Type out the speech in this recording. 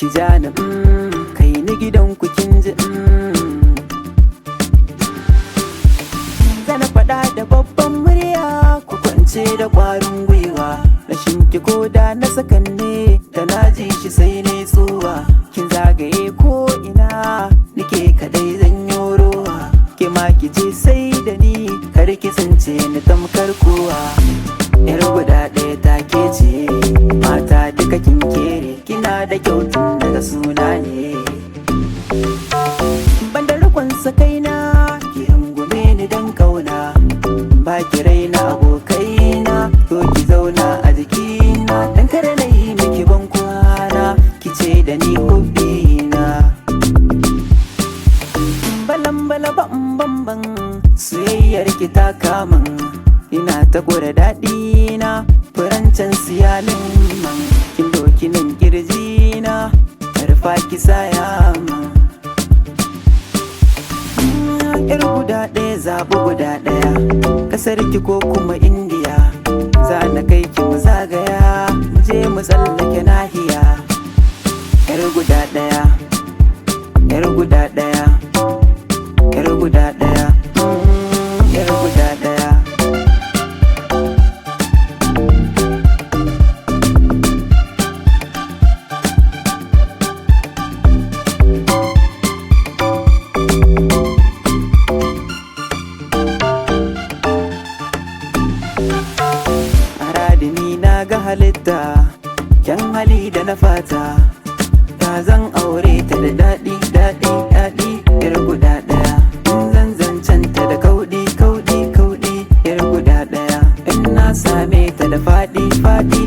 ki jani kai ni gidan ku kin ji zana faɗa da babban murya ku kwance da ƙwarin gwiwa rashin ki koda na sakanne da na ji shi sai ne tsuwa kin zagaye ko ina nike kadai zan yorowa ke ma ki je sai da ni kar ki tsince ni tamkar kowa yar guda ɗaya take ce mata duka kin kere kina da kyautun daga suna ne banda rikon sakaina ki rungume ni dan kauna ba ki raina abokaina to ki zauna a jikina dan kare na yi miki ban kwana ki ce da ni hobbina balan bala ban soyayyar ki ta kamun ina ta gwada daɗi na furancen siyalin man kin doki nan kirji na karfa ki saya man yar guda ɗaya zaɓi guda ɗaya ƙasar ki ko kuma indiya za na kai ki mu zagaya mu je mu tsallake nahiya yar guda ɗaya yar guda ɗaya yar guda ɗaya yar guda ɗaya ga halitta kyan hali da na fata ta zan aure ta da daɗi daɗi daɗi yar guda ɗaya in zancanta da kauɗi kauɗi kauɗi yar guda ɗaya in na same ta da faɗi faɗi